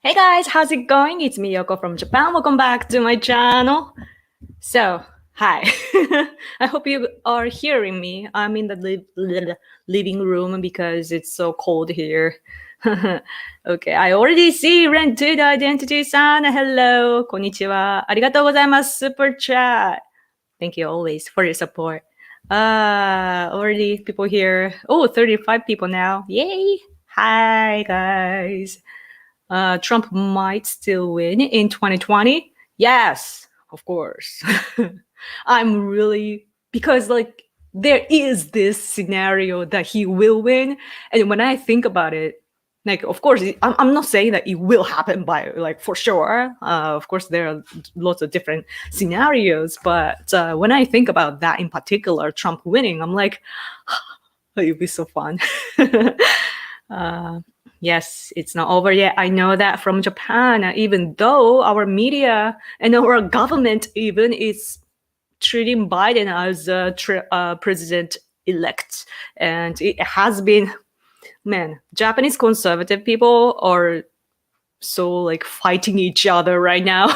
Hey guys, how's it going? It's me, Yoko from Japan. Welcome back to my channel. So, hi. I hope you are hearing me. I'm in the living room because it's so cold here. Okay, I already see Rented Identity-san. Hello. こんにちは。ありがとうございます。Super chat. Thank you always for your support. Already people here. Oh, 35 people now. Yay. Hi, guys. Trump might still win in 2020. Yes, of course. I'm really, because like there is this scenario that he will win. And when I think about it, like, of course, I'm not saying that it will happen by like for sure. Of course, there are lots of different scenarios. But when I think about that in particular, Trump winning, I'm like, it would be so fun. Yes, it's not over yet. I know that from Japan, even though our media and our government even is treating Biden as a president-elect. And it has been, man, Japanese conservative people are so like fighting each other right now.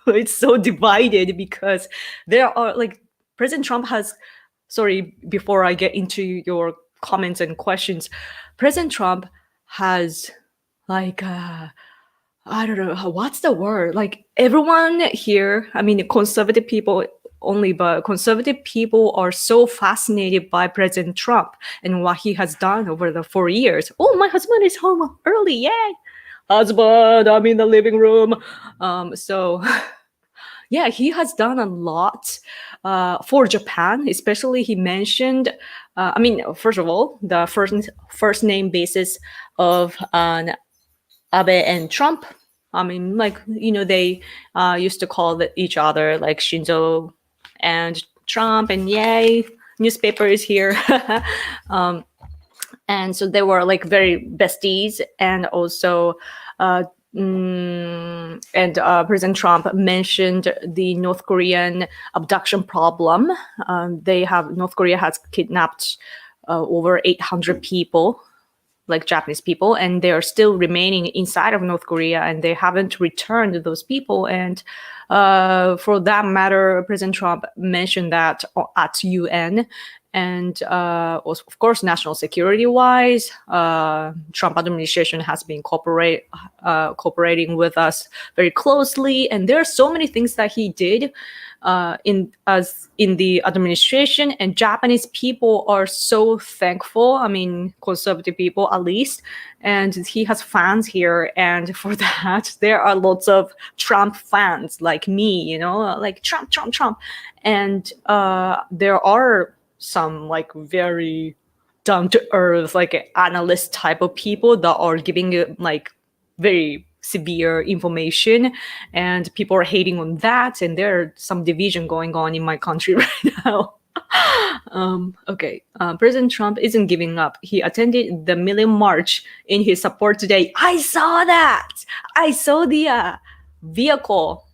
It's so divided because there are like, President Trump has, sorry, before I get into your comments and questions, President Trump has like I don't know what's the word, like everyone here, I mean conservative people only, but conservative people are so fascinated by President Trump and what he has done over the 4 years. Oh, my husband is home early, yay! Husband, I'm in the living room. So yeah, he has done a lot for Japan, especially he mentioned, I mean, first of all, the first name basis of Abe and Trump. I mean, like, you know, they used to call each other like Shinzo and Trump, and yay, newspaper is here. And so they were like very besties, and also President Trump mentioned the North Korean abduction problem. North Korea has kidnapped over 800 people, like Japanese people, and they are still remaining inside of North Korea, and they haven't returned those people. And for that matter, President Trump mentioned that at UN. And of course, national security-wise, Trump administration has been cooperating with us very closely. And there are so many things that he did in the administration, and Japanese people are so thankful. I mean, conservative people at least, and he has fans here, and for that there are lots of Trump fans like me, you know, like Trump, and there are some like very down to earth, like analyst type of people that are giving like very severe information, and people are hating on that, and there's some division going on in my country right now. Okay, President Trump isn't giving up. He attended the Million March in his support today. I saw that. I saw the vehicle,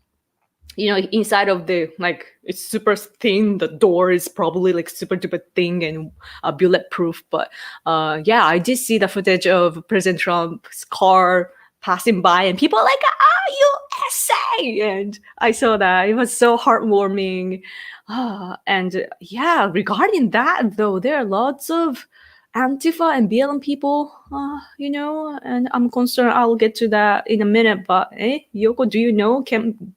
you know, inside of the, like, it's super thin. The door is probably like super duper thin and bulletproof. But yeah, I did see the footage of President Trump's car passing by, and people are like, USA! And I saw that. It was so heartwarming. And yeah, regarding that, though, there are lots of Antifa and BLM people, you know, and I'm concerned. I'll get to that in a minute. But Yoko, do you know Kento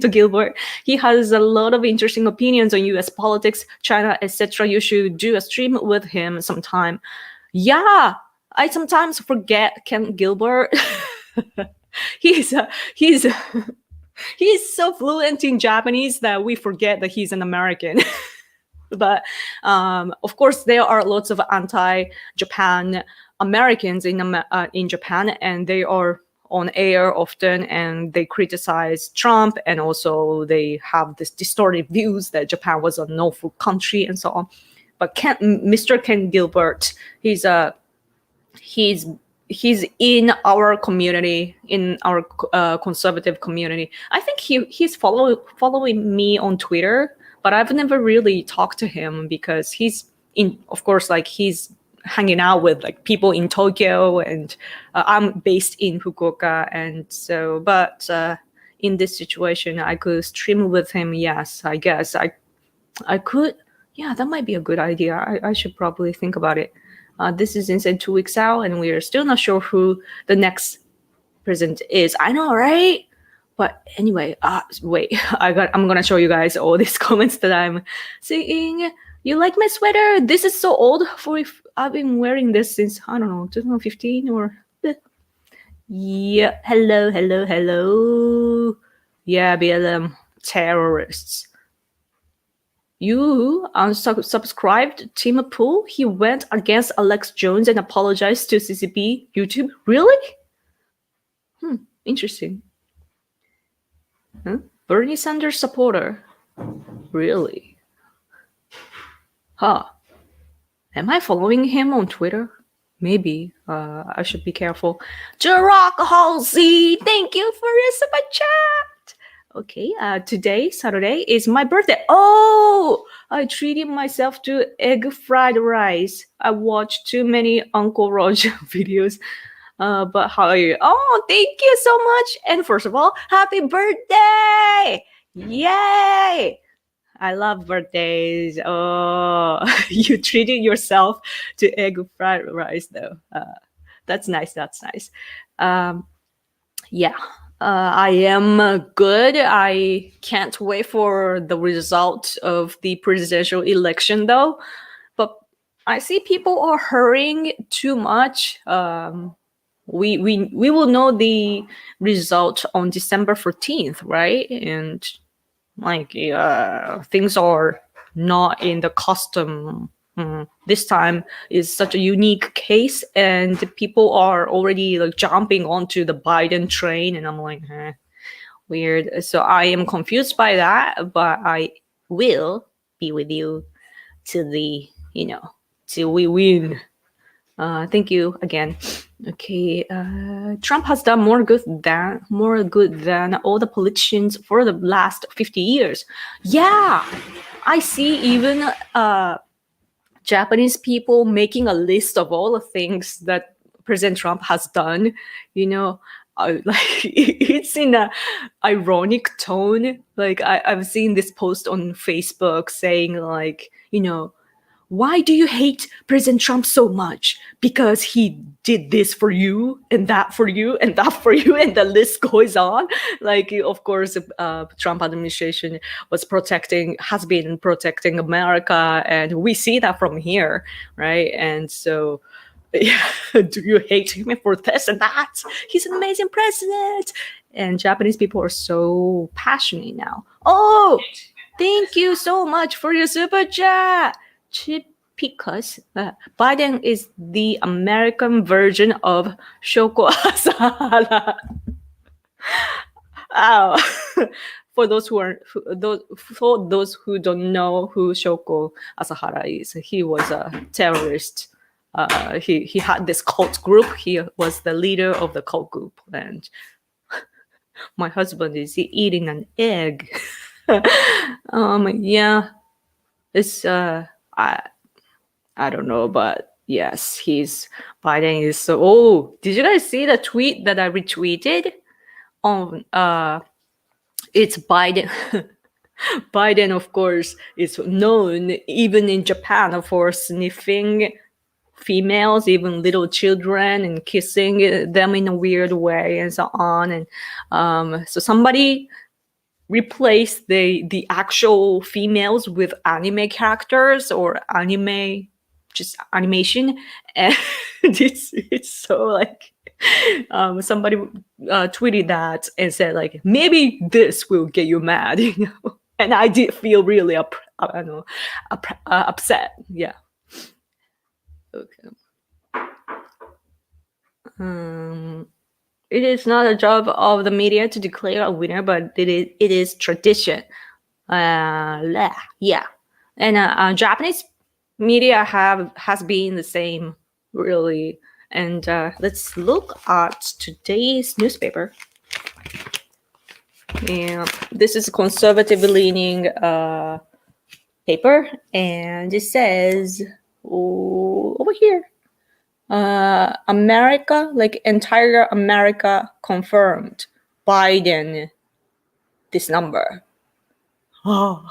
Gilbert? He has a lot of interesting opinions on US politics, China, etc. You should do a stream with him sometime. Yeah, I sometimes forget Kent Gilbert. He's so fluent in Japanese that we forget that he's an American. But of course, there are lots of anti-Japan Americans in Japan, and they are on air often, and they criticize Trump, and also they have this distorted views that Japan was a no-food country and so on. But Mr. Ken Gilbert, he's in our community, in our conservative community. I think he's following me on Twitter, but I've never really talked to him because he's hanging out with like people in Tokyo, and I'm based in Fukuoka, and so but in this situation I could stream with him. Yes, I guess I could. Yeah, that might be a good idea. I should probably think about it. This is in 2 weeks out, and we are still not sure who the next president is. I know, right? But anyway, wait, I'm gonna show you guys all these comments that I'm seeing. You like my sweater? This is so old. I've been wearing this since, I don't know, 2015 or. Yeah, hello. Yeah, BLM terrorists. You unsubscribed Tim Pool? He went against Alex Jones and apologized to CCP YouTube? Really? Interesting. Huh? Bernie Sanders supporter? Really? Huh. Am I following him on Twitter? Maybe. I should be careful. Droc Halsey, thank you for your super chat. Okay, today, Saturday, is my birthday. Oh, I treated myself to egg fried rice. I watched too many Uncle Roger videos. But how are you? Oh, thank you so much. And first of all, happy birthday! Yay! I love birthdays. Oh, you treated yourself to egg fried rice, though. That's nice. Yeah. I am good. I can't wait for the result of the presidential election, though. But I see people are hurrying too much. We will know the result on December 14th, right? And things are not in the custom. This time is such a unique case, and people are already like jumping onto the Biden train, and I'm like, weird. So I am confused by that, but I will be with you till till we win. Thank you again. Okay, Trump has done more good than all the politicians for the last 50 years. Yeah, I see even Japanese people making a list of all the things that President Trump has done. It's in a ironic tone. Like I've seen this post on Facebook saying why do you hate President Trump so much? Because he did this for you, and that for you, and that for you, and the list goes on. Of course, Trump administration has been protecting America, and we see that from here, right? And so, do you hate him for this and that? He's an amazing president. And Japanese people are so passionate now. Oh, thank you so much for your super chat. Because Biden is the American version of Shoko Asahara. For those who don't know who Shoko Asahara is, he was a terrorist. He had this cult group. He was the leader of the cult group, and my husband is eating an egg. Yeah, it's I don't know, but yes, Biden is so. Oh, did you guys see the tweet that I retweeted? It's Biden. Biden, of course, is known even in Japan for sniffing females, even little children, and kissing them in a weird way, and so on. And so somebody replaced the actual females with anime characters or animation, and it's so somebody tweeted that and said maybe this will get you mad, and I did feel really upset. Yeah. Okay. It is not a job of the media to declare a winner, but it is tradition. Yeah, and Japanese media has been the same, really. And let's look at today's newspaper. And this is a conservative leaning paper, and it says over here, America, like entire America confirmed Biden this number. Oh,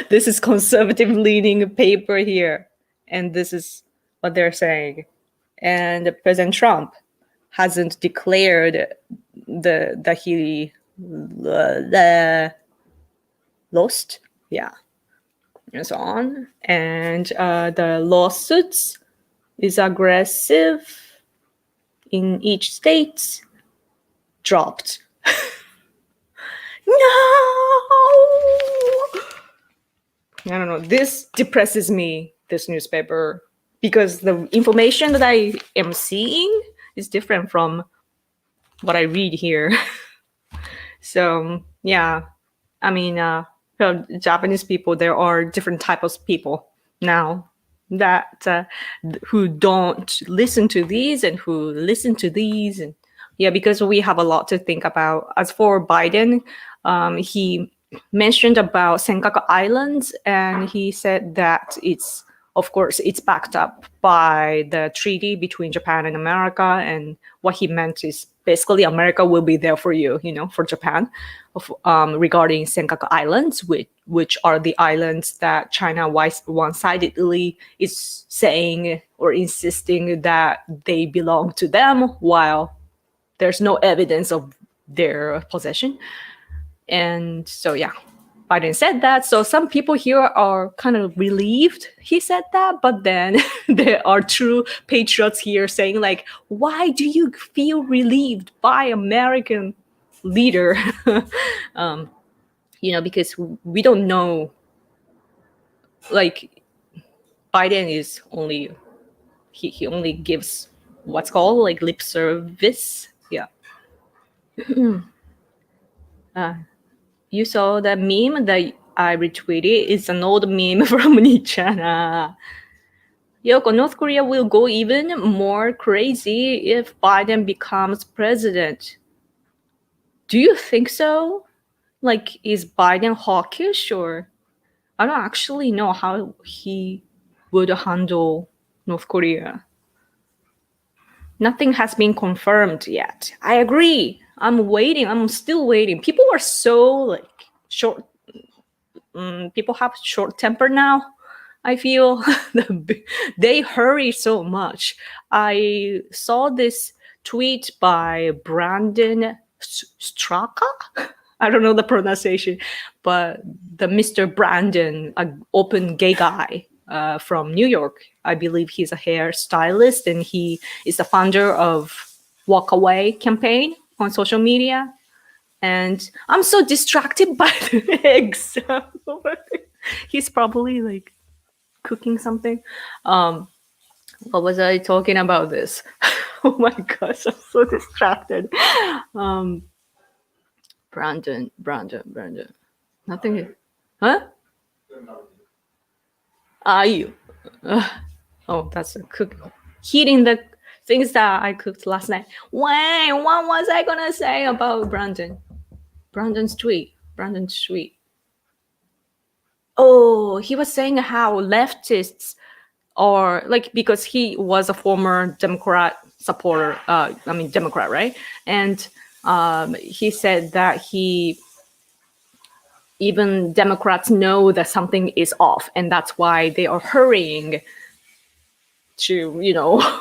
this is conservative leaning paper here, and this is what they're saying. And President Trump hasn't declared that he lost, yeah, and so on. And the lawsuits is aggressive in each state dropped. No, I don't know. This depresses me, this newspaper, because the information that I am seeing is different from what I read here. So yeah, I mean, Japanese people, there are different types of people now that who don't listen to these and who listen to these, and yeah, because we have a lot to think about. As for Biden, he mentioned about Senkaku Islands, and he said that it's, of course, it's backed up by the treaty between Japan and America. And what he meant is basically America will be there for you, for Japan, regarding Senkaku Islands, which are the islands that China one-sidedly is saying or insisting that they belong to them, while there's no evidence of their possession. And so, yeah, Biden said that. So some people here are kind of relieved he said that, but then there are true patriots here saying, like, why do you feel relieved by American leader? Because we don't know, like, Biden is only, he only gives what's called like lip service. Yeah. You saw that meme that I retweeted. It's an old meme from Nichana. Yoko, North Korea will go even more crazy if Biden becomes president. Do you think so? Like, is Biden hawkish, or I don't actually know how he would handle North Korea. Nothing has been confirmed yet. I agree. I'm waiting. I'm still waiting. People are so like short. People have short temper now. I feel they hurry so much. I saw this tweet by Brandon Straka. I don't know the pronunciation, but the Mr. Brandon, an open gay guy from New York. I believe he's a hairstylist, and he is the founder of Walk Away campaign on social media. And I'm so distracted by the eggs. He's probably like cooking something. What was I talking about this? Oh my gosh, I'm so distracted. Brandon. Nothing. Huh? You. Oh, that's a cook. Heating the things that I cooked last night. Wait, what was I gonna say about Brandon? Brandon's tweet. Oh, he was saying how leftists are like, because he was a former Democrat supporter. Democrat, right? And he said that even Democrats know that something is off, and that's why they are hurrying to,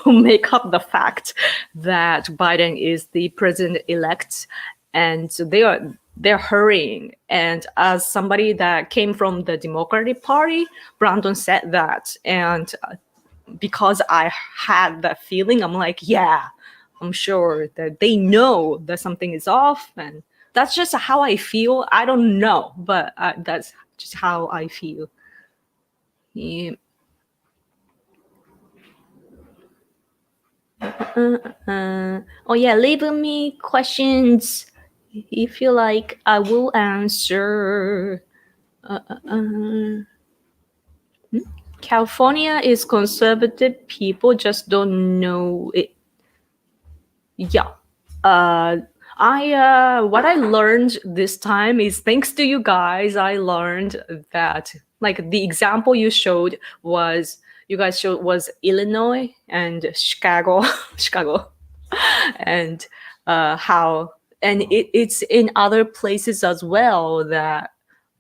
make up the fact that Biden is the president-elect. And so they're hurrying. And as somebody that came from the Democratic Party, Brandon said that. And because I had that feeling, I'm like, yeah, I'm sure that they know that something is off. And that's just how I feel. I don't know, but that's just how I feel. Yeah. Oh yeah, leave me questions if you like. I will answer. California is conservative. People just don't know it. Yeah. What I learned this time is thanks to you guys. I learned that like the example you guys showed was Illinois and Chicago, Chicago, and it's in other places as well that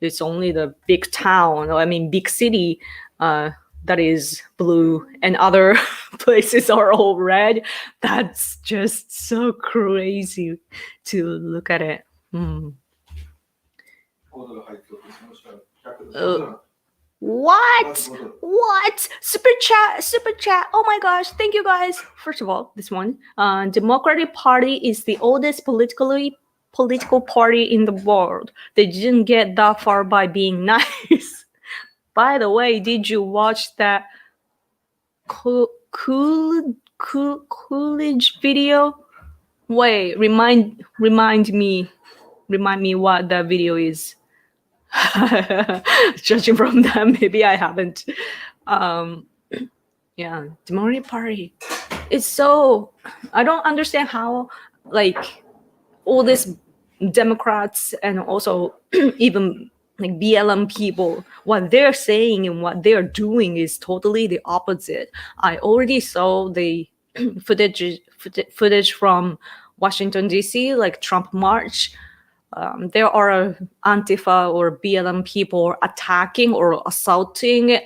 it's only the big town, or I mean big city, that is blue, and other places are all red. That's just so crazy to look at it. What? What? Super chat. Oh my gosh, thank you guys. First of all, this one. Democratic Party is the oldest political party in the world. They didn't get that far by being nice. By the way, did you watch that Coolidge video? Wait, remind me what that video is. Judging from that, maybe I haven't. Yeah, Democratic Party. It's so, I don't understand how like all these Democrats and also even like BLM people, what they're saying and what they're doing is totally the opposite. I already saw the footage from Washington DC, like Trump March. There are Antifa or BLM people attacking or assaulting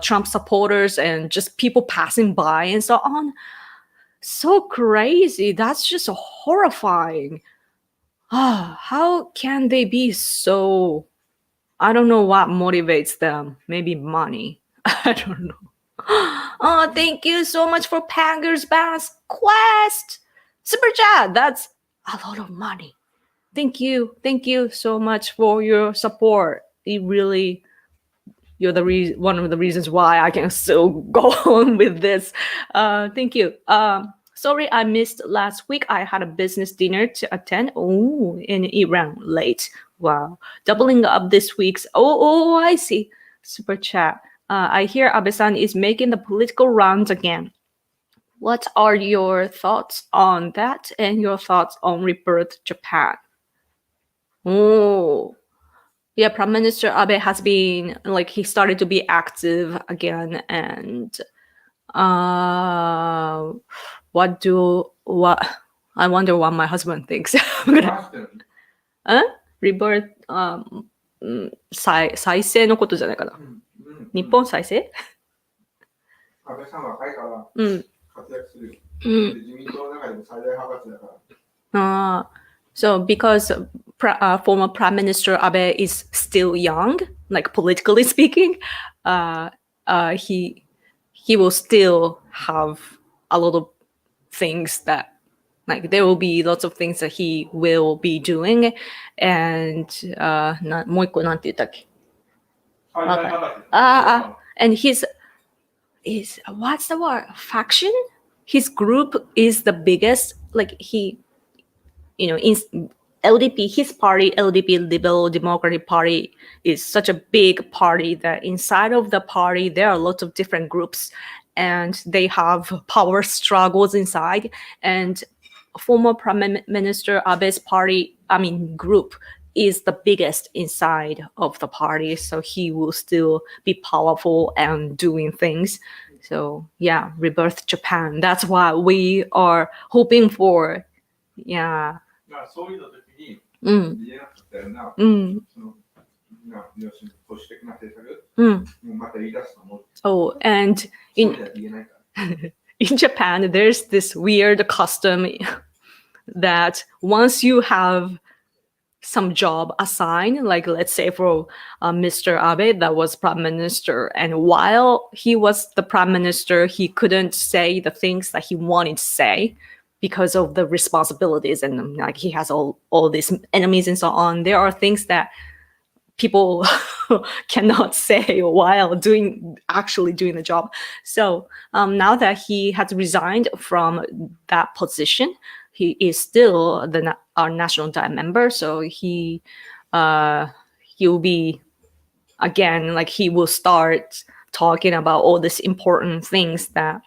Trump supporters and just people passing by and so on. So crazy. That's just horrifying. How can they be so... I don't know what motivates them. Maybe money. I don't know. Oh, thank you so much for Panger's Bass Quest. Super chat. That's a lot of money. Thank you so much for your support. You're one of the reasons why I can still go on with this. Thank you. Sorry I missed last week. I had a business dinner to attend. Oh, and it ran late. Wow. Doubling up this week's. Oh, I see. Super chat. I hear Abe-san is making the political rounds again. What are your thoughts on that and your thoughts on Rebirth Japan? Oh, yeah, Prime Minister Abe has been, like, he started to be active again, and I wonder what my husband thinks. Rebirth 再生のことじゃないかな。日本再生？安倍さんは若いから活躍するよ。自民党の中でも最大派閥だから。So because former Prime Minister Abe is still young, like politically speaking, he will still have a lot of things that, like, there will be lots of things that he will be doing, and もう一個なんて言ったっけ? And his what's the word? Faction? His group is the biggest. Like he, in LDP, his party, LDP, Liberal Democratic Party, is such a big party that inside of the party there are lots of different groups, and they have power struggles inside. And former Prime Minister Abe's group is the biggest inside of the party, so he will still be powerful and doing things. So yeah, Rebirth Japan. That's what we are hoping for. Yeah. Oh, and in Japan, there's this weird custom that once you have some job assigned, like let's say for Mr. Abe, that was Prime Minister, and while he was the Prime Minister, he couldn't say the things that he wanted to say because of the responsibilities, and like he has all these enemies and so on. There are things that people cannot say while actually doing the job. So now that he has resigned from that position, he is still our national diet member. So he'll be again, like he will start talking about all these important things that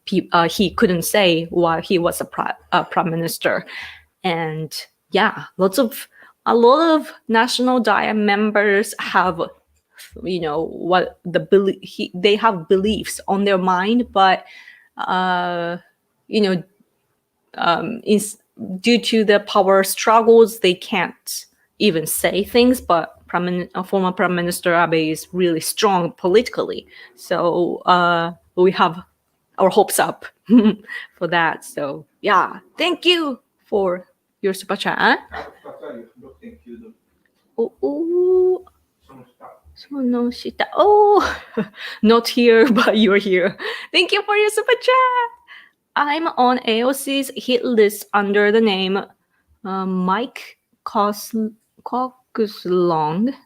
he couldn't say while he was a prime minister. And yeah, a lot of national diet members have, what they have beliefs on their mind, but due to the power struggles, they can't even say things. But former Prime Minister Abe is really strong politically, so we have our hopes up for that. So yeah, thank you for your super chat. Oh, not here, but you're here. Thank you for your super chat. I'm on AOC's hit list under the name Mike Caucuslong.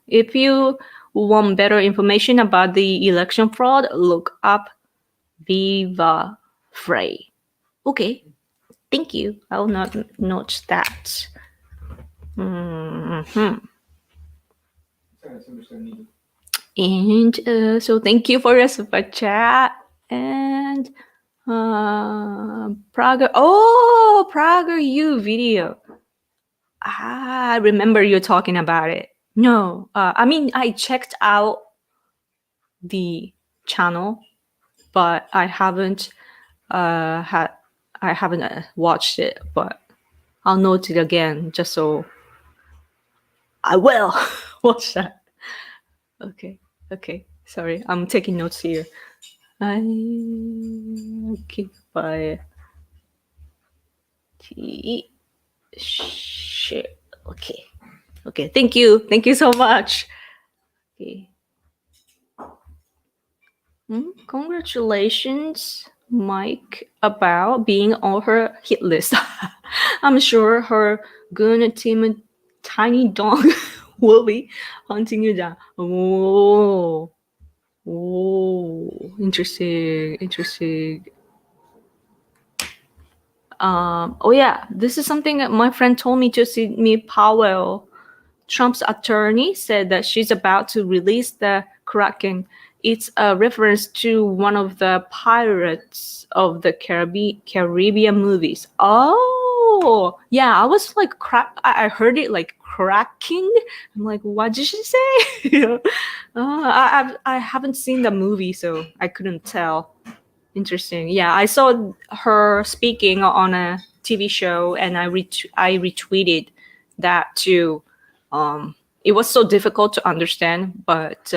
If you want better information about the election fraud, look up Viva Frey. Okay, thank you. I'll not note that. And so thank you for your super chat. And Prager U video. I remember you talking about it. No, I checked out the channel, but I haven't watched it. But I'll note it again, just so I will watch that. Okay. Sorry, I'm taking notes here. Okay, by share. Okay. Thank you so much. Okay. Congratulations, Mike, about being on her hit list. I'm sure her goon team Tiny Dog will be hunting you down. Oh, interesting. This is something that my friend told me to Sidney Powell. Trump's attorney said that she's about to release the Kraken. It's a reference to one of the Pirates of the Caribbean movies. Oh, yeah, I was like, I heard it like cracking. I'm like, what did she say? I haven't seen the movie, so I couldn't tell. Interesting. Yeah, I saw her speaking on a TV show, and I retweeted that too. It was so difficult to understand, but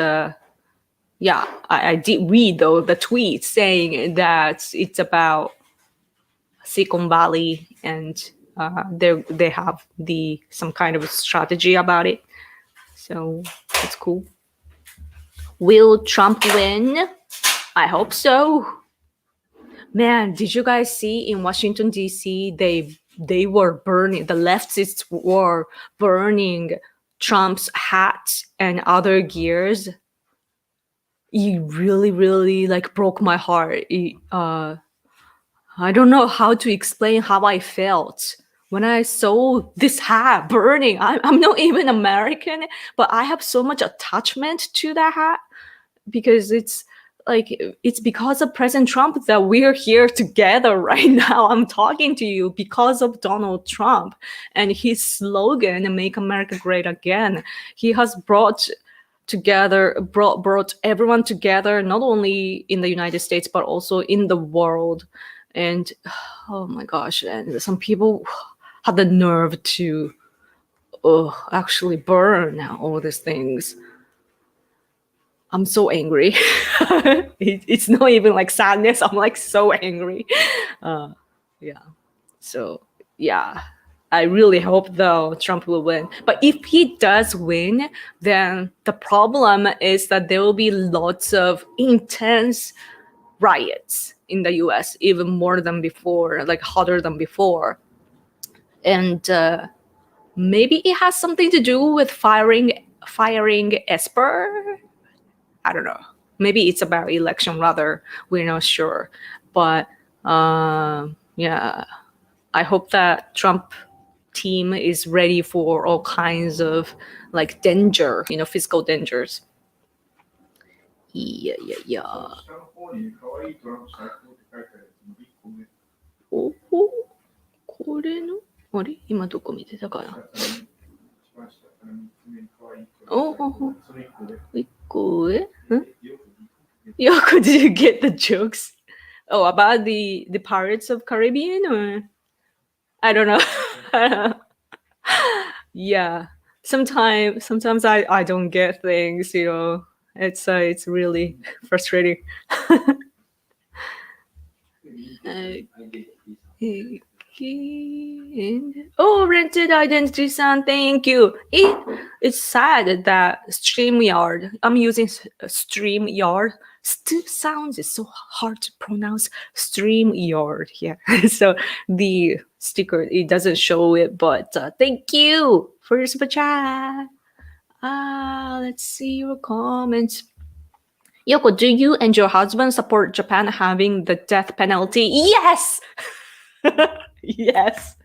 yeah, I did read though the tweet saying that it's about Silicon Valley, and they have some kind of strategy about it. So it's cool. Will Trump win? I hope so. Man, did you guys see in Washington D.C. they were burning, the leftists were burning Trump's hat and other gears? It really, really like broke my heart. I don't know how to explain how I felt when I saw this hat burning. I'm not even American, but I have so much attachment to that hat because it's because of President Trump that we're here together right now. I'm talking to you because of Donald Trump and his slogan, "Make America Great Again." He has brought everyone together, not only in the United States, but also in the world. And oh my gosh, and some people had the nerve to actually burn all these things. I'm so angry. It's not even like sadness. I'm like so angry. Yeah. So yeah, I really hope though Trump will win. But if he does win, then the problem is that there will be lots of intense riots in the US, even more than before, like hotter than before. And maybe it has something to do with firing firing Esper. I don't know. Maybe it's about election rather. We're not sure. But yeah, I hope that Trump team is ready for all kinds of like danger, physical dangers. Yeah. おこれのあれ今どこ見てたかな一個上Yoko, did you get the jokes? Oh, about the Pirates of Caribbean or I don't know. Yeah. Sometimes I don't get things, It's really frustrating. Oh, rented identity son, thank you. It's sad that StreamYard, I'm using StreamYard, sounds is so hard to pronounce. StreamYard, yeah. So the sticker, it doesn't show it, but thank you for your super chat. Let's see your comments. Yoko, do you and your husband support Japan having the death penalty? Yes! Yes.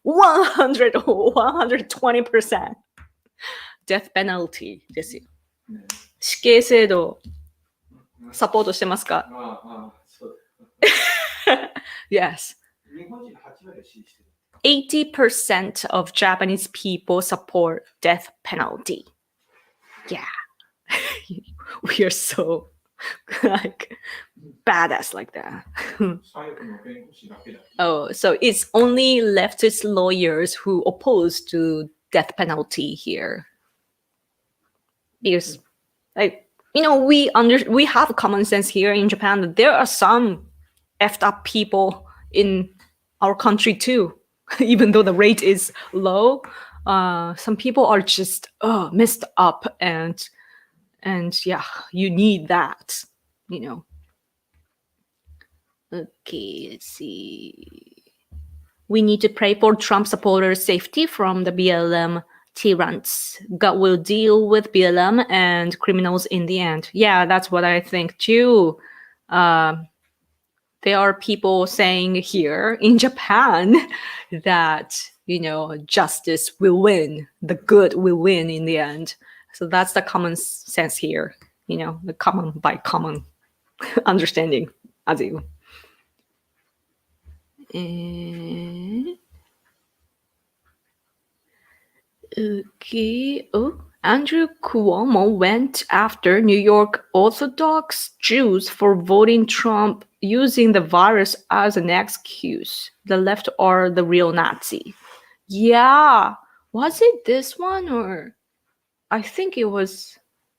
120% death penalty ですよ。死刑制度サポートしてますか？Yes. 80% of Japanese people support death penalty. Yeah. We are so like badass like that. Oh, so it's only leftist lawyers who oppose to death penalty here. Because like we have common sense here in Japan that there are some effed up people in our country too. Even though the rate is low, some people are just messed up and yeah, you need that, Okay, let's see. We need to pray for Trump supporters' safety from the BLM tyrants. God will deal with BLM and criminals in the end. Yeah, that's what I think too. There are people saying here in Japan that, justice will win. The good will win in the end. So that's the common sense here, the common understanding as you. Okay. Oh, Andrew Cuomo went after New York Orthodox Jews for voting Trump using the virus as an excuse. The left are the real Nazi. Yeah. Was it this one or... I think it was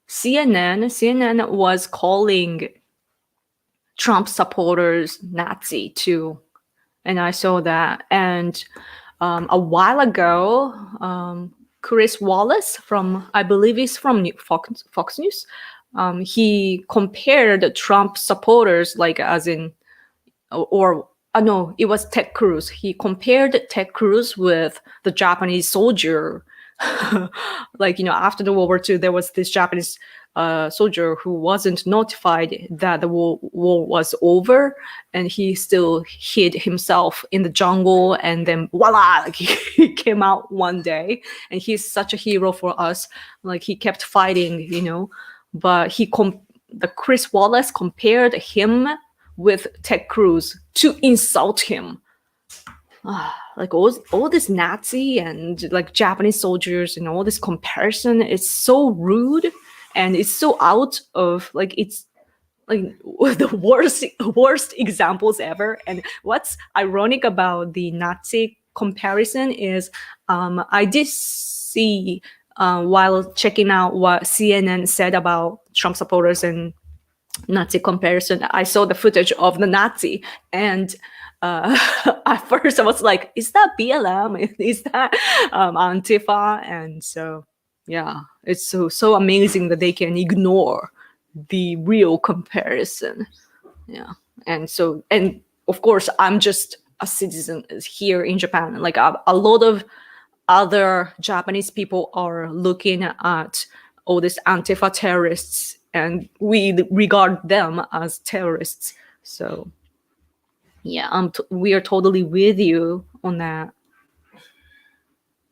CNN. CNN was calling Trump supporters Nazi too. And I saw that. And a while ago, Chris Wallace I believe he's from Fox News, he compared Trump supporters like as in, no, it was Ted Cruz. He compared Ted Cruz with the Japanese soldier. Like, after the World War II, there was this Japanese soldier who wasn't notified that the war was over, and he still hid himself in the jungle, and then voila, like, he came out one day, and he's such a hero for us. Like, he kept fighting, but the Chris Wallace compared him with Ted Cruz to insult him. Like all this Nazi and like Japanese soldiers and all this comparison is so rude, and it's so out of like, it's like the worst examples ever. And what's ironic about the Nazi comparison is I did see while checking out what CNN said about Trump supporters and Nazi comparison, I saw the footage of the Nazi, and at first I was like, is that BLM? Is that Antifa? And so, yeah, it's so amazing that they can ignore the real comparison. Yeah. And so, and of course, I'm just a citizen here in Japan. Like a lot of other Japanese people are looking at all these Antifa terrorists, and we regard them as terrorists. So yeah, we are totally with you on that.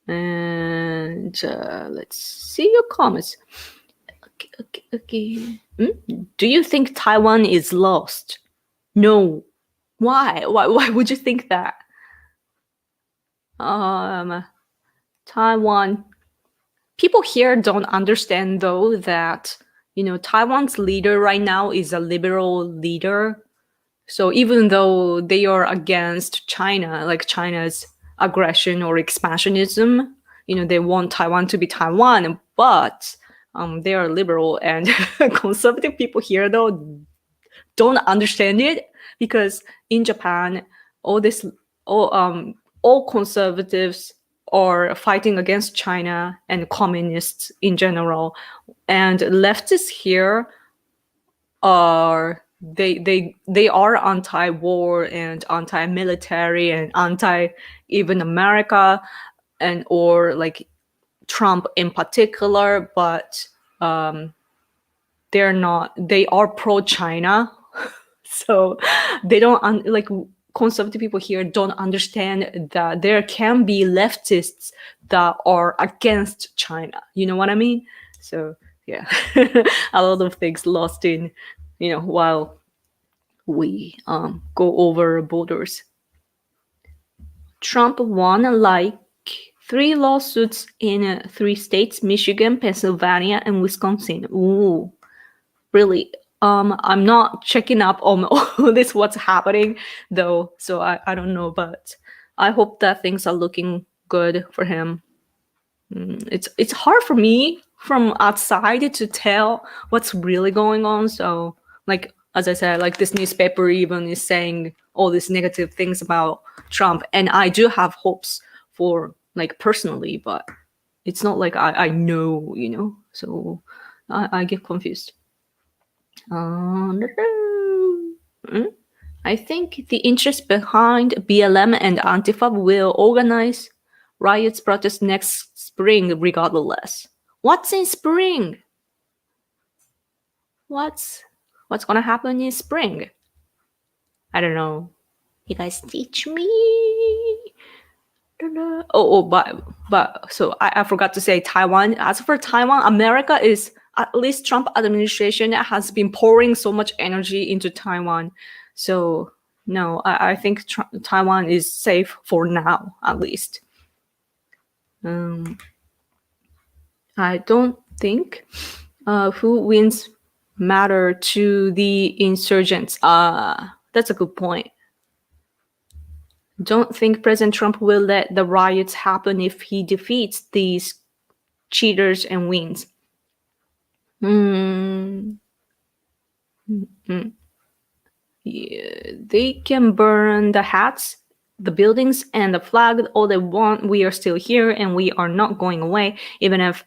And let's see your comments. Okay. Do you think Taiwan is lost? No. Why? Why would you think that? Taiwan. People here don't understand, though, that, Taiwan's leader right now is a liberal leader. So even though they are against China, like China's aggression or expansionism, they want Taiwan to be Taiwan, but they are liberal, and conservative people here, though, don't understand it, because in Japan, all conservatives are fighting against China and communists in general, and leftists here are they are anti-war and anti-military and anti even America and or like Trump in particular, but they're not. They are pro-China, so they don't like conservative people here don't understand that there can be leftists that are against China. You know what I mean? So yeah, a lot of things lost in, while we go over borders. Trump won like 3 lawsuits in 3 states: Michigan, Pennsylvania, and Wisconsin. Ooh, really? I'm not checking up on all this, what's happening, though, so I don't know, but I hope that things are looking good for him. It's hard for me from outside to tell what's really going on. So, like, as I said, like this newspaper even is saying all these negative things about Trump, and I do have hopes for, like, personally, but it's not like I know, so I get confused. I think the interest behind BLM and Antifa will organize riots, protests next spring regardless. What's in spring? What's gonna happen in spring? I don't know. You guys teach me. But so I forgot to say Taiwan. As for Taiwan, America is, at least Trump administration has been pouring so much energy into Taiwan. So no, I think Taiwan is safe for now, at least. I don't think who wins matter to the insurgents. That's a good point. Don't think President Trump will let the riots happen if he defeats these cheaters and wins. Yeah, they can burn the hats, the buildings, and the flag all they want. We are still here, and we are not going away. Even if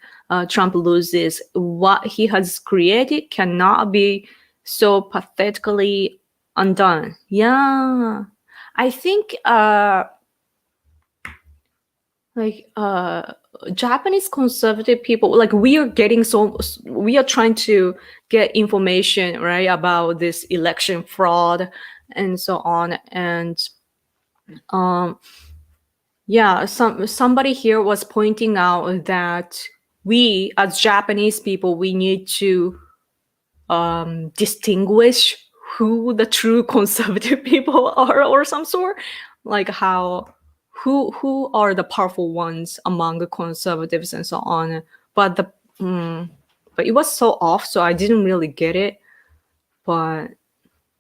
Trump loses, what he has created cannot be so pathetically undone. Yeah. I think Japanese conservative people, like we are trying to get information, right, about this election fraud and so on. And somebody here was pointing out that we as Japanese people, we need to distinguish who the true conservative people are, or some sort, like who are the powerful ones among the conservatives and so on. But it was so off, so I didn't really get it. But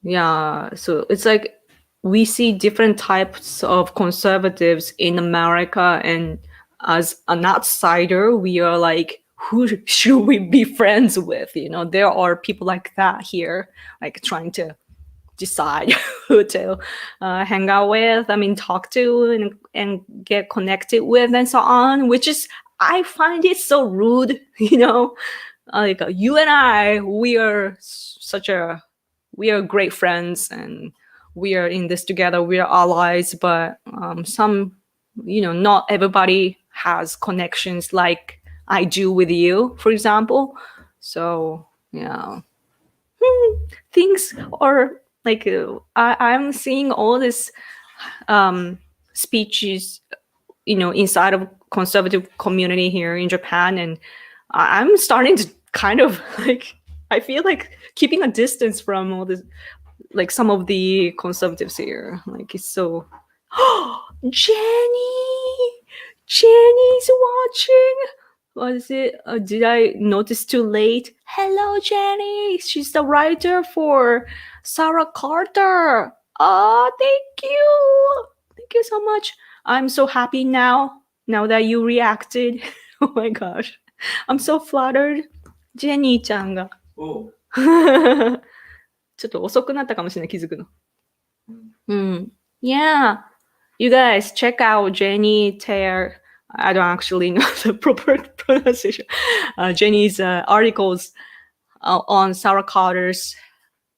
yeah, so it's like we see different types of conservatives in America, and as an outsider, we are like, who should we be friends with? There are people like that here, like trying to decide who to hang out with, talk to and get connected with and so on, which is, I find it so rude, like you and I, we are great friends and we are in this together, we are allies, but some, not everybody has connections like I do with you, for example. So yeah, things are like I'm seeing all this speeches, inside of conservative community here in Japan, and I'm starting to kind of like, I feel like keeping a distance from all this, like some of the conservatives here. Like it's so. Jenny's watching. What is it? Did I notice too late? Hello, Jenny. She's the writer for Sarah Carter. Oh, thank you. Thank you so much. I'm so happy now that you reacted. Oh my gosh. I'm so flattered. Jenny ちゃんが。ちょっと遅くなったかもしれない、気づくの。Yeah. You guys, check out Jenny Taylor. I don't actually know the proper pronunciation. Jenny's articles on Sarah Carter's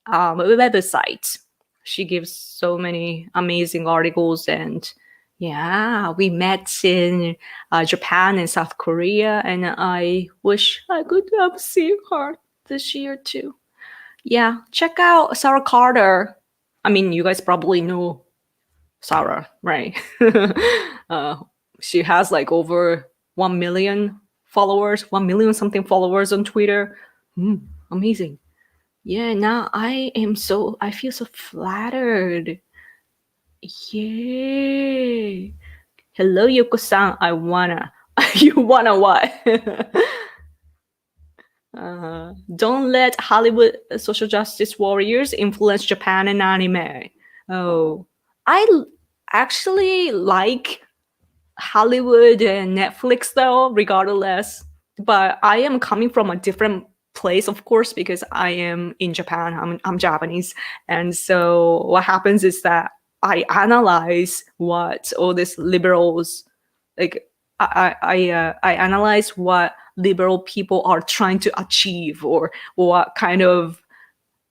website. She gives so many amazing articles, and yeah, we met in Japan and South Korea, and I wish I could have seen her this year too. Yeah, check out Sarah Carter. I mean, you guys probably know Sarah, right? She has like over 1 million followers, 1 million something followers on Twitter. Amazing. Yeah, now I feel so flattered. Yay. Hello, Yoko-san. You wanna what? Don't let Hollywood social justice warriors influence Japan and anime. Oh, I actually like Hollywood and Netflix though, regardless. But I am coming from a different place, of course, because I am in Japan. I'm Japanese, and so what happens is that I analyze what all these liberals like. I analyze what liberal people are trying to achieve, or what kind of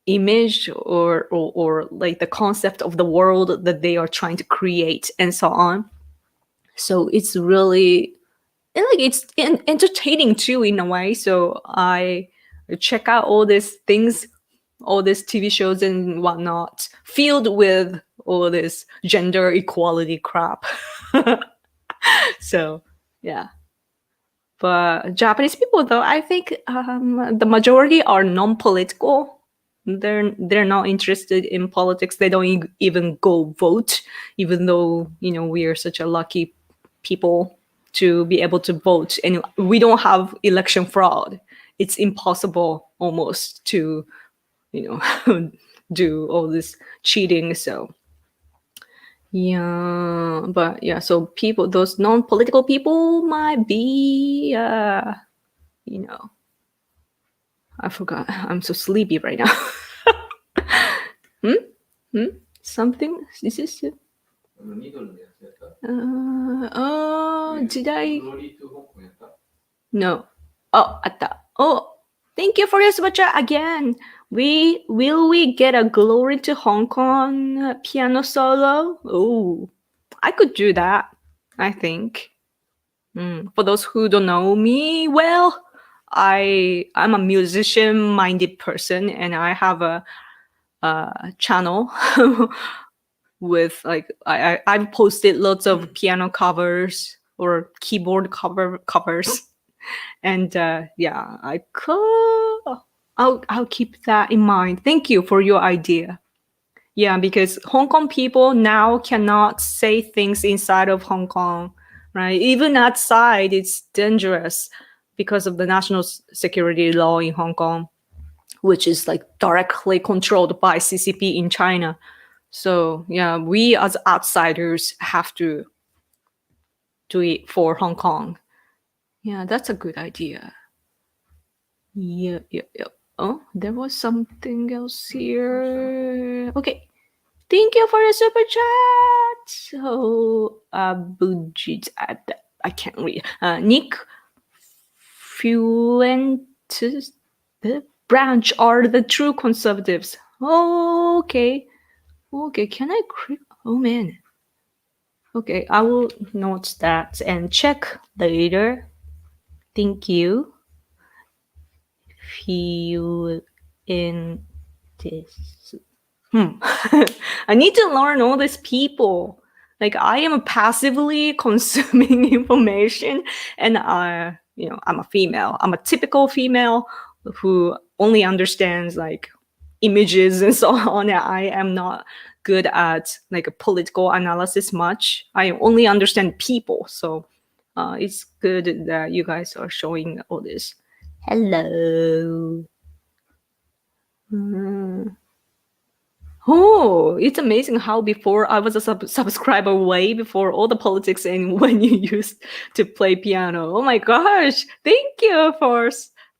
image or like the concept of the world that they are trying to create, and so on. So it's really like it's entertaining too in a way. So I check out all these things, all these TV shows and whatnot, filled with all this gender equality crap. So yeah. But Japanese people, though, I think the majority are non-political. They're not interested in politics. They don't even go vote, even though we are such a lucky people to be able to vote, and we don't have election fraud. It's impossible almost to do all this cheating. So yeah, but yeah, so people, those non-political people might be I forgot. I'm so sleepy right now. Something? Is this it? Did I? No. Oh, atta. Oh, thank you for your super chat again. Will we get a Glory to Hong Kong piano solo? Oh, I could do that, I think. For those who don't know me well, I'm a musician-minded person, and I have a channel with like I've posted lots of piano covers or keyboard covers, and yeah, I'll keep that in mind. Thank you for your idea. Yeah, because Hong Kong people now cannot say things inside of Hong Kong, right? Even outside, it's dangerous because of the national security law in Hong Kong, which is like directly controlled by CCP in China. So yeah, we as outsiders have to do it for Hong Kong. Yeah, that's a good idea. Yeah. Oh, there was something else here. Okay. Thank you for the super chat. So, I can't read. Nick Fuentes, the branch are the true conservatives. Oh, okay. Okay, can I? Oh man. Okay, I will note that and check later. Thank you. Feel in this. I need to learn all these people. Like I am passively consuming information, and I'm a female. I'm a typical female who only understands like images and so on. I am not good at like a political analysis much. I only understand people. So it's good that you guys are showing all this. Hello. Oh, it's amazing how before I was a subscriber way before all the politics and when you used to play piano. Oh my gosh. Thank you for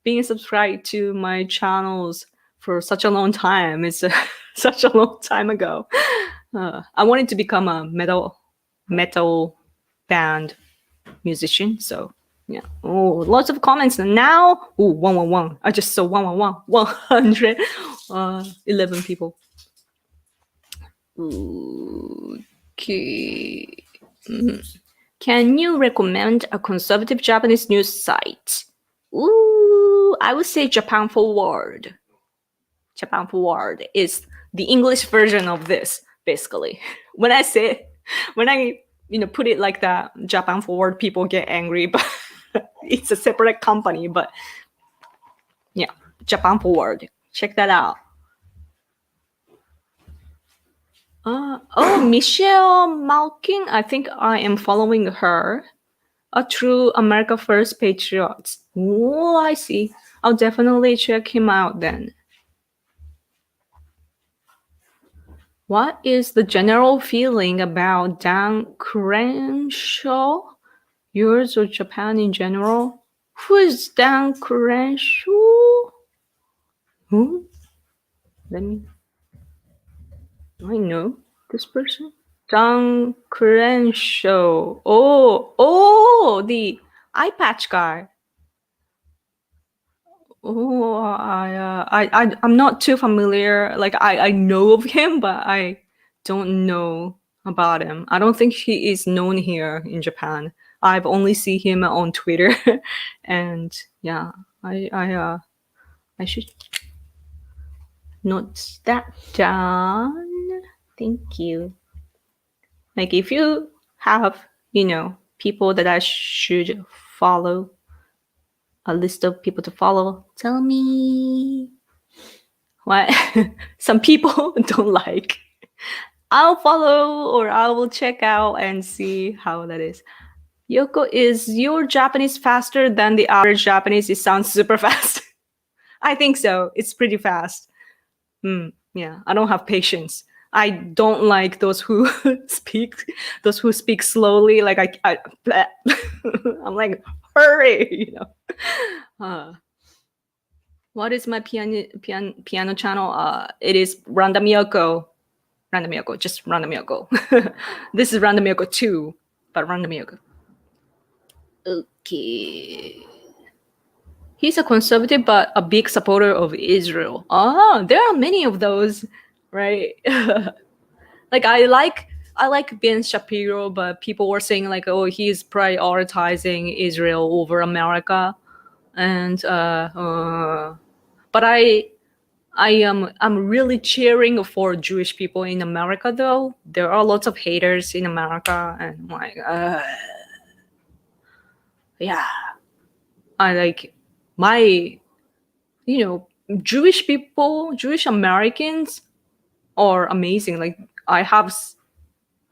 being subscribed to my channels for such a long time. It's such a long time ago. I wanted to become a metal band musician. So yeah. Oh, lots of comments now. Oh, 111. I just saw 111. 111 people. Okay. Can you recommend a conservative Japanese news site? Ooh, I would say Japan Forward. Japan Forward is the English version of this, basically. When I put it like that, Japan Forward, people get angry, but it's a separate company. But yeah, Japan Forward. Check that out. Michelle Malkin. I think I am following her. A true America First patriot. Oh, I see. I'll definitely check him out then. What is the general feeling about Dan Crenshaw? Yours or Japan in general? Who is Dan Crenshaw? Who? I know this person. Dan Crenshaw. Oh, the eye patch guy. Oh, I'm not too familiar. Like I know of him, but I don't know about him. I don't think he is known here in Japan. I've only seen him on Twitter, and yeah, I should note that down. Thank you. Like if you have, people that I should follow, a list of people to follow, tell me what some people don't like. I'll follow or I will check out and see how that is. Yoko, is your Japanese faster than the average Japanese? It sounds super fast. I think so. It's pretty fast. Yeah, I don't have patience. I don't like those who speak slowly. Like I I'm like, hurry, What is my piano channel? It is Random Yoko. Just Random Yoko. This is Random Yoko 2, but Random Yoko. Okay. He's a conservative, but a big supporter of Israel. There are many of those, right? Like I like Ben Shapiro, but people were saying like, oh, he's prioritizing Israel over America, and but I'm really cheering for Jewish people in America, though. There are lots of haters in America, and like, yeah, I like my, Jewish people, Jewish Americans are amazing. Like I have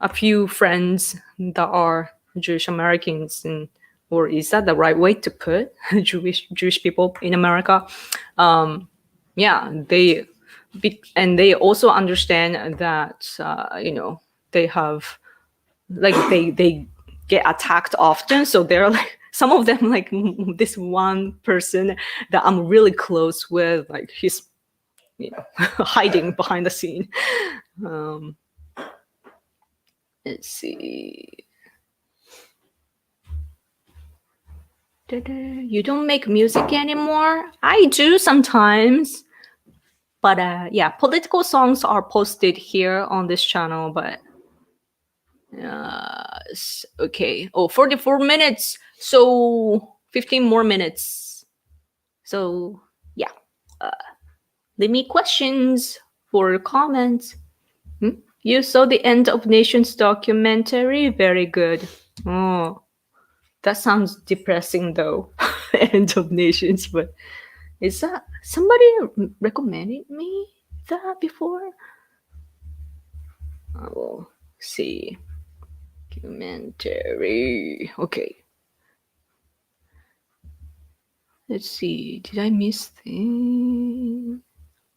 a few friends that are Jewish Americans, or is that the right way to put Jewish people in America? Yeah, they also understand that they have like they get attacked often, so they're like some of them like this one person that I'm really close with, like he's hiding behind the scene. Let's see. You don't make music anymore? I do sometimes. But yeah, political songs are posted here on this channel, but Okay. Oh, 44 minutes. So 15 more minutes. So yeah. Leave me questions or comments. You saw the End of Nations documentary? Very good. Oh, that sounds depressing though. End of Nations, but is that somebody recommended me that before? I will see. Documentary. Okay. Let's see. Did I miss thing?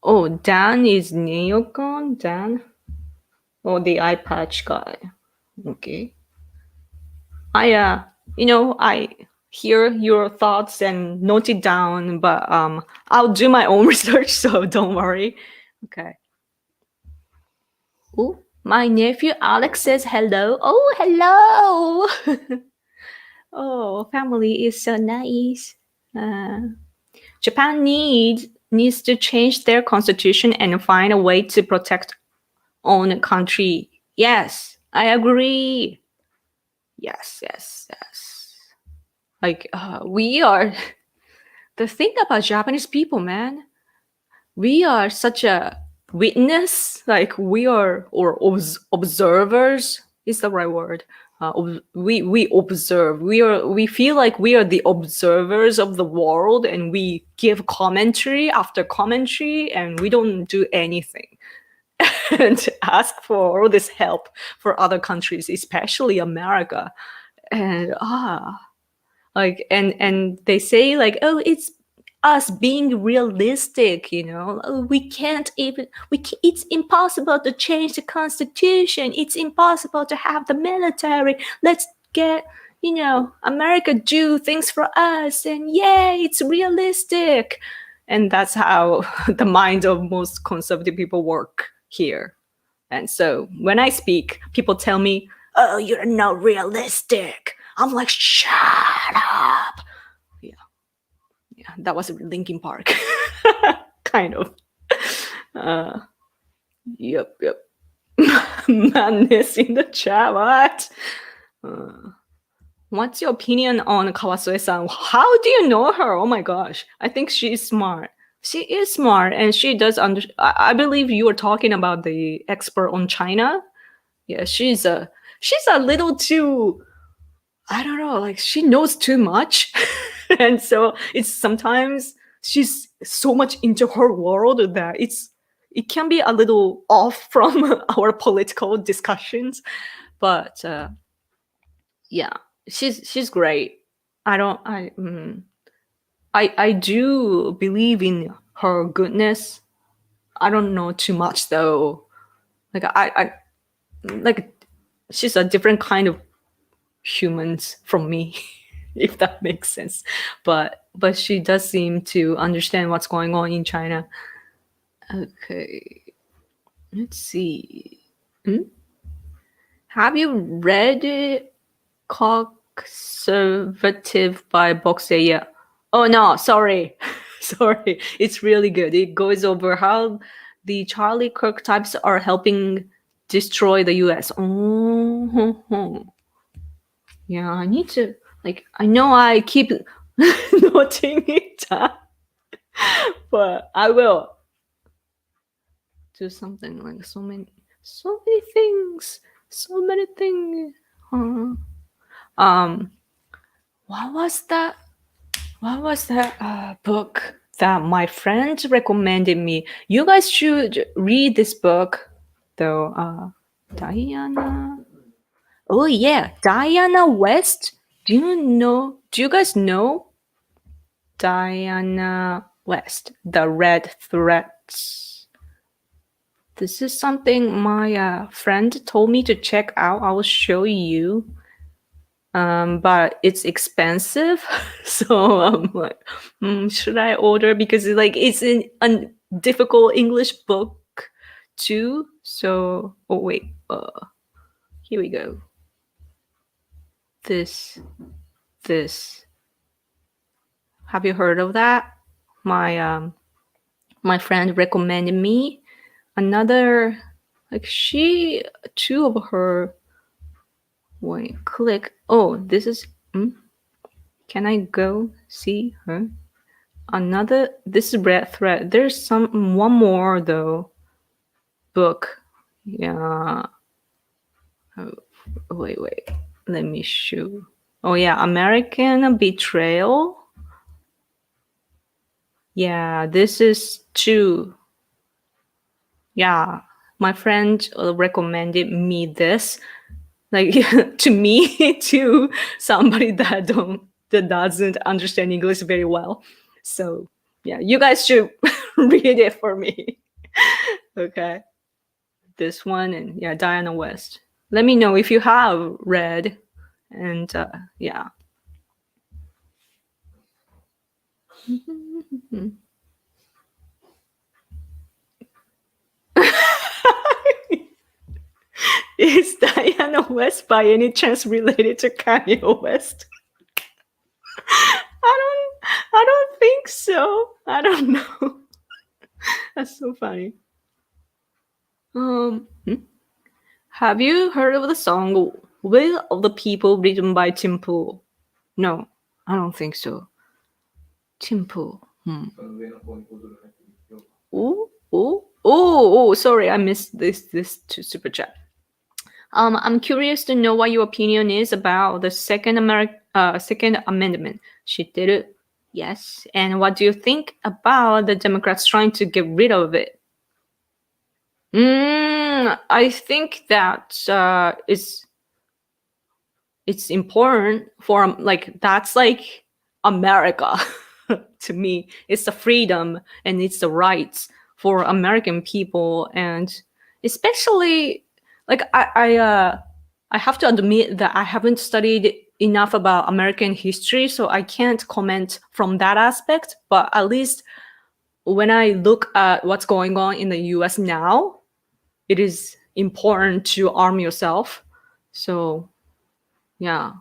Oh, Dan is neocon? Dan? Oh, the eye patch guy. Okay. I hear your thoughts and note it down, but I'll do my own research, so don't worry. Okay. Oh, my nephew Alex says hello. Oh, hello. Oh, family is so nice. Japan needs to change their constitution and find a way to protect own country. Yes, I agree. Yes. Like we are the thing about Japanese people, man. We are such a witness. Like we are or observers is the right word. We observe. We feel like we are the observers of the world, and we give commentary after commentary, and we don't do anything. And ask for all this help for other countries, especially America. And like and they say like, oh, it's us being realistic, oh, it's impossible to change the constitution, it's impossible to have the military, let's get America do things for us, and yay, it's realistic. And that's how the mind of most conservative people work here. And so when I speak, people tell me, oh, you're not realistic. I'm like, shut up. Yeah, that was Linkin Park. Kind of. Yep. Madness in the chat, what? What's your opinion on Kawasue-san? How do you know her? Oh my gosh. I think she's smart. She is smart, and she does I believe you were talking about the expert on China. Yeah, she's a little too, I don't know, like she knows too much. And so it's sometimes she's so much into her world that it can be a little off from our political discussions. But yeah, she's great. I do believe in her goodness. I don't know too much though. Like I like she's a different kind of humans from me, if that makes sense. But she does seem to understand what's going on in China. Okay, let's see. Have you read Conservative by Boxer yet? Oh no, sorry. Sorry. It's really good. It goes over how the Charlie Kirk types are helping destroy the US. Oh. Yeah, I need to, like, I know I keep noting it down, but I will do something. Like so many things. What was that book that my friend recommended me? You guys should read this book though. Diana. Oh yeah, Diana West. Do you guys know Diana West, The Red Threads? This is something my friend told me to check out. I will show you. But it's expensive. So I'm like, should I order? Because it's in a difficult English book too. So, oh wait, here we go. This. Have you heard of that? My friend recommended me another, two of her Wait, click. Oh, this is. Can I go see her? Another. This is red thread. There's one more though. Book. Yeah. Oh, wait. Let me show. Oh yeah, American Betrayal. Yeah, this is 2. Yeah, my friend recommended me this, like to me, to somebody that doesn't understand English very well. So yeah, you guys should read it for me. Okay, this one, and yeah, Diana West. Let me know if you have read, and yeah. Is Diana West by any chance related to Kanye West? I don't think so. I don't know. That's so funny. Have you heard of the song "Will of the People" written by Tim Pool? No, I don't think so. Tim Pool. Oh, sorry, I missed this super chat. I'm curious to know what your opinion is about the Second Amendment. 知ってる? Yes. And what do you think about the Democrats trying to get rid of it? I think that it's important for, like, that's like America. To me, it's the freedom and it's the rights for American people, and especially, like, I have to admit that I haven't studied enough about American history, so I can't comment from that aspect. But at least when I look at what's going on in the US now, it is important to arm yourself. So yeah,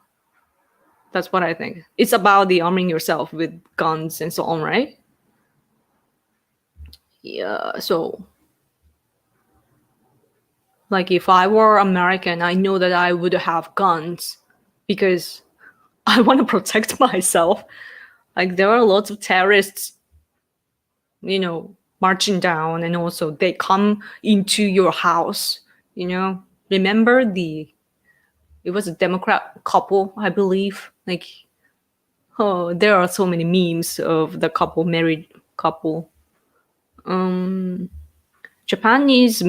that's what I think. It's about the arming yourself with guns and so on, right? Yeah, so like if I were American, I know that I would have guns because I want to protect myself. Like there are lots of terrorists, marching down, and also they come into your house, Remember it was a Democrat couple, I believe. Like, oh, there are so many memes of the married couple. Japan needs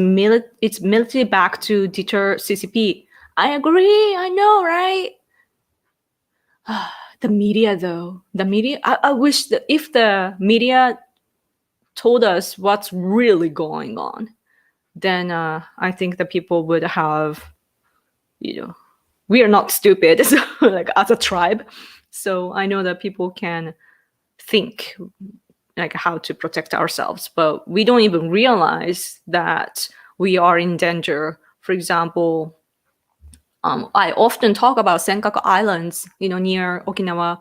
its military back to deter CCP. I agree. I know, right? The media, though. I wish that if the media told us what's really going on, then I think that people would have, we are not stupid, so, like, as a tribe. So I know that people can think like how to protect ourselves, but we don't even realize that we are in danger. For example, I often talk about Senkaku Islands, near Okinawa,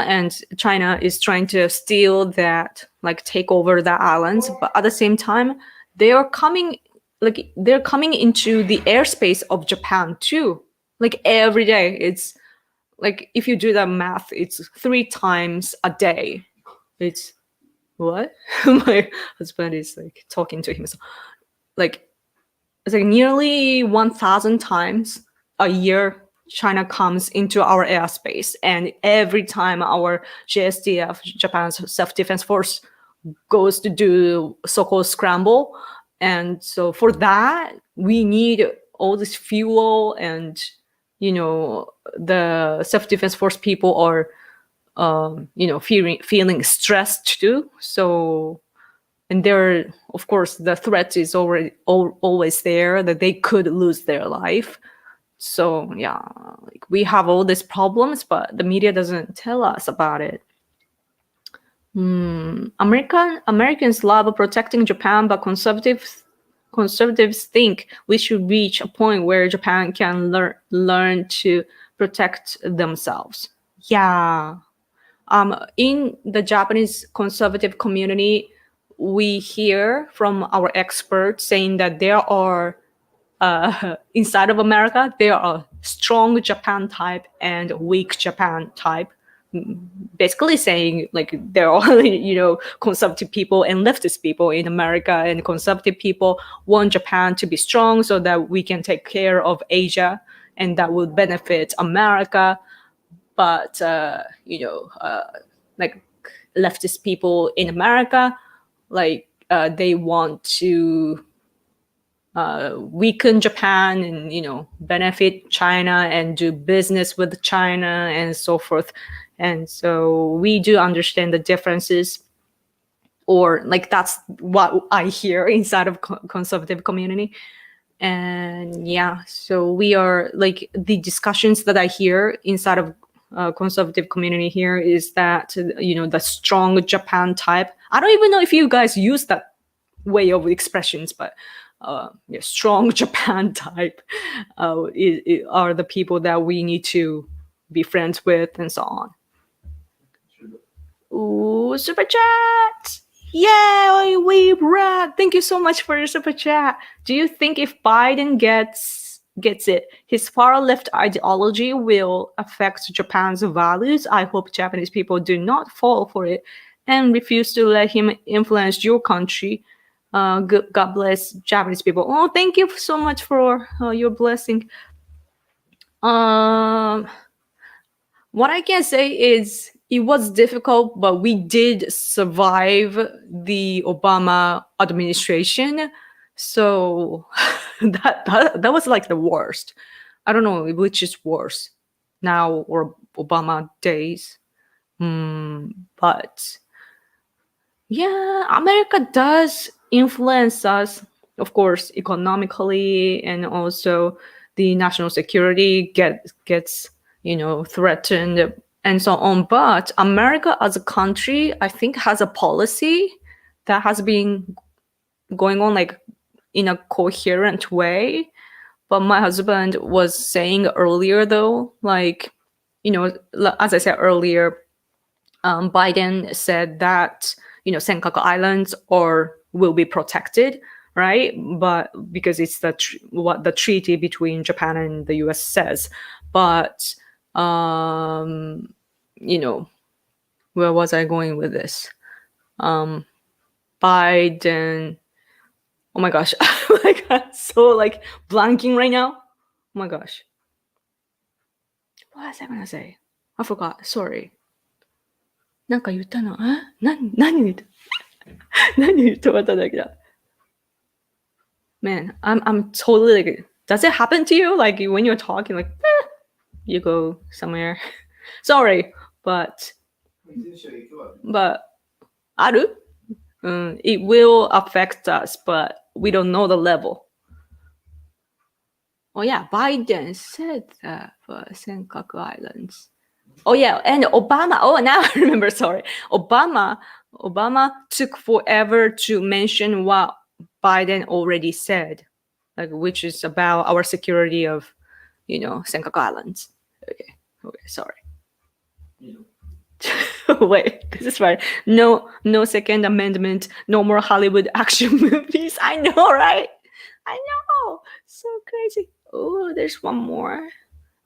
and China is trying to steal that, like take over the islands. But at the same time, they're coming into the airspace of Japan too. Like every day, it's like if you do the math, it's 3 times a day. It's what? My husband is like talking to himself. Like it's like nearly 1,000 times a year China comes into our airspace, and every time our JSDF, Japan's Self-Defense Force, goes to do so-called scramble, and so for that we need all this fuel, and the Self-Defense Force people are feeling stressed too. So, and there, of course, the threat is already always there that they could lose their life. So yeah, like we have all these problems, but the media doesn't tell us about it. Americans love protecting Japan, but conservatives think we should reach a point where Japan can learn to protect themselves. Yeah. In the Japanese conservative community, we hear from our experts saying that there are inside of America, there are strong Japan type and weak Japan type. Basically saying like there are conservative people and leftist people in America, and conservative people want Japan to be strong so that we can take care of Asia and that will benefit America. But like leftist people in America, like they want to weaken Japan and benefit China and do business with China and so forth. And so we do understand the differences, or like that's what I hear inside of conservative community. And yeah, so we are like the discussions that I hear inside of conservative community here is that the strong Japan type. I don't even know if you guys use that way of expressions, but strong Japan type are the people that we need to be friends with and so on. Ooh, super chat! Yay, we Brad! Thank you so much for your super chat. Do you think if Biden gets it, his far left ideology will affect Japan's values? I hope Japanese people do not fall for it and refuse to let him influence your country. God bless Japanese people. Oh, thank you so much for your blessing. What I can say is it was difficult, but we did survive the Obama administration. So that was like the worst. I don't know which is worse, now or Obama days. But yeah, America does influence us, of course, economically, and also the national security gets threatened and so on. But America as a country, I think, has a policy that has been going on like in a coherent way. But my husband was saying earlier, though, like, as I said earlier, Biden said that Senkaku Islands will be protected, right? But because it's what the treaty between Japan and the U.S. says. But where was I going with this? Biden. Oh my gosh, like I'm so like blanking right now. Oh my gosh, what was I gonna say? I forgot. Sorry. なんか言ったの？何言った？何言ってただけだ。Man, I'm totally like. Does it happen to you? Like when you're talking, like you go somewhere. Sorry, but ある？It will affect us, but we don't know the level. Oh yeah, Biden said that for Senkaku Islands. Oh yeah, and Obama. Oh, now I remember. Sorry, Obama took forever to mention what Biden already said, like which is about our security of, Senkaku Islands. Okay, sorry. Wait, this is right. No Second Amendment. No more Hollywood action movies. I know, right? I know. So crazy. Oh, there's one more.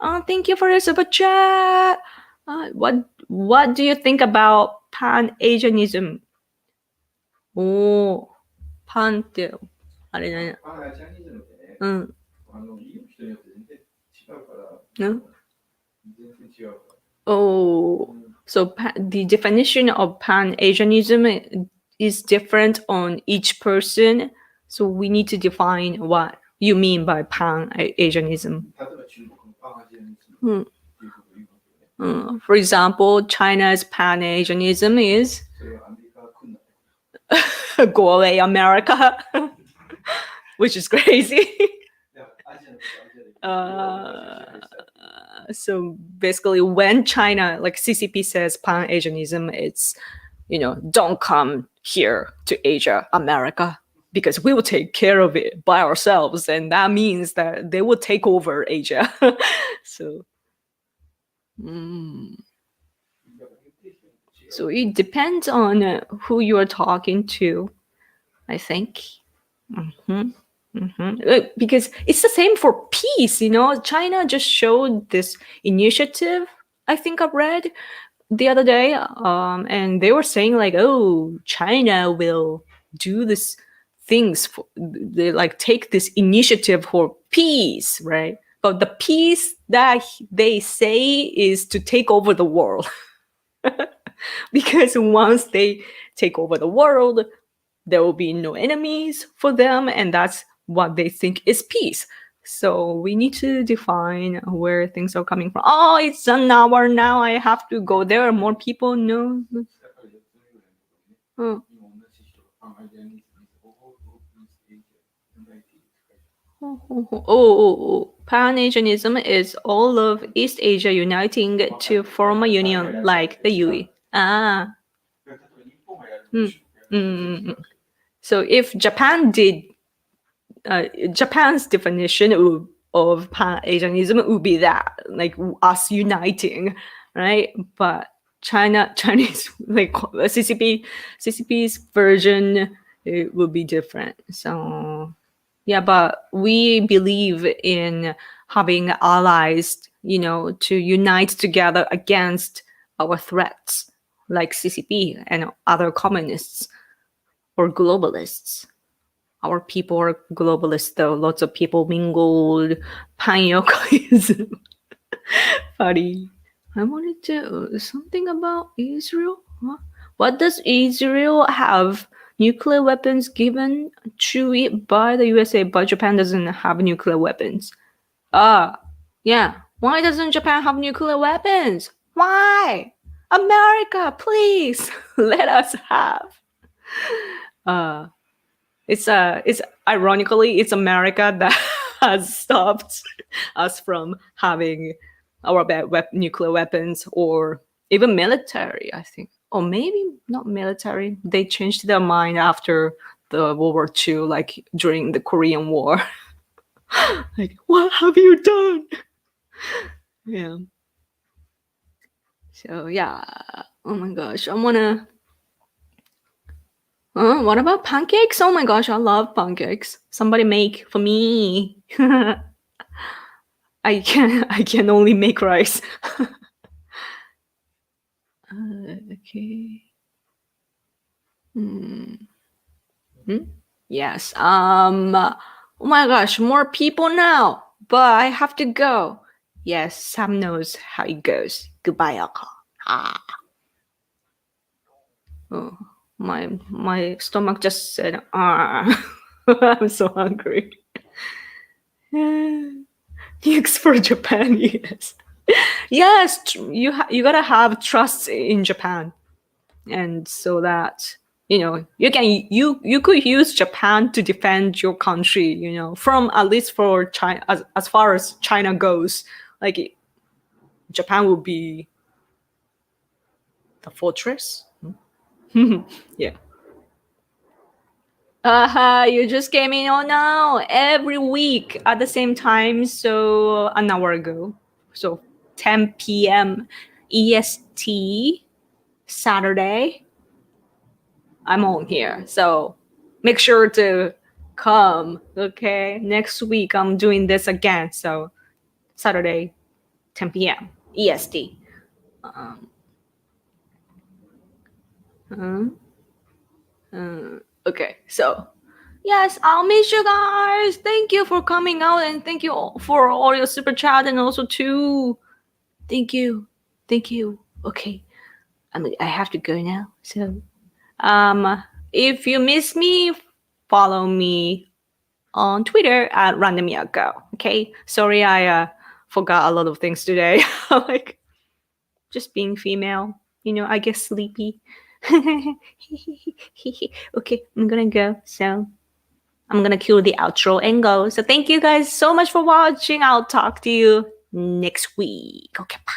Oh, thank you for the super chat. What do you think about Pan-Asianism? Oh, Pan ってあれだね。うん。Oh, so the definition of Pan-Asianism is different on each person. So we need to define what you mean by Pan-Asianism. For example, China's Pan-Asianism is go away, America, which is crazy. So basically, when China, like CCP says Pan-Asianism, it's, don't come here to Asia, America, because we will take care of it by ourselves. And that means that they will take over Asia. So it depends on who you are talking to, I think. Because it's the same for peace, China just showed this initiative, I think I've read the other day, and they were saying like, oh, China will do this things they like take this initiative for peace, right? But the peace that they say is to take over the world. Because once they take over the world, there will be no enemies for them, and that's what they think is peace. So we need to define where things are coming from. Oh, it's an hour now. I have to go. There are more people. No. Pan-Asianism is all of East Asia uniting to form a union like the UE. So if Japan did, Japan's definition of Pan-Asianism would be that, like us uniting, right? But Chinese, like CCP's version, it will be different. So yeah, but we believe in having allies, to unite together against our threats, like CCP and other communists or globalists. Our people are globalists, though. Lots of people mingled. Pan-Yoko is funny. I wanted to something about Israel. Huh? What does Israel have? Nuclear weapons given to it by the USA, but Japan doesn't have nuclear weapons. Yeah. Why doesn't Japan have nuclear weapons? Why? America, please let us have. It's ironically, it's America that has stopped us from having our nuclear weapons or even military, I think. Or maybe not military. They changed their mind after the World War II, like during the Korean War. Like, what have you done? Yeah. So yeah. Oh my gosh, I wanna. What about pancakes? Oh my gosh, I love pancakes. Somebody make for me. I can only make rice. Okay. Yes. Oh my gosh, more people now. But I have to go. Yes, Sam knows how it goes. Goodbye, Yoko. Oh, my stomach just said, I'm so hungry. Thanks for Japan, yes. Yes, you gotta have trust in Japan, and so that you could use Japan to defend your country, from at least for China, as far as China goes. Like Japan will be the fortress. Yeah. You just came in. Oh no, every week at the same time. So an hour ago. So 10 p.m. EST Saturday. I'm on here. So make sure to come. Okay. Next week I'm doing this again. So Saturday, 10 p.m. EST. Okay, so yes, I'll miss you guys. Thank you for coming out, and thank you all for all your super chat, and also too, thank you. Okay, I have to go now. So, if you miss me, follow me on Twitter at Random Yoko. Okay, sorry I forgot a lot of things today. Like just being female, I get sleepy. Okay, I'm gonna go. So I'm gonna cue the outro and go. So thank you guys so much for watching. I'll talk to you next week. Okay, bye.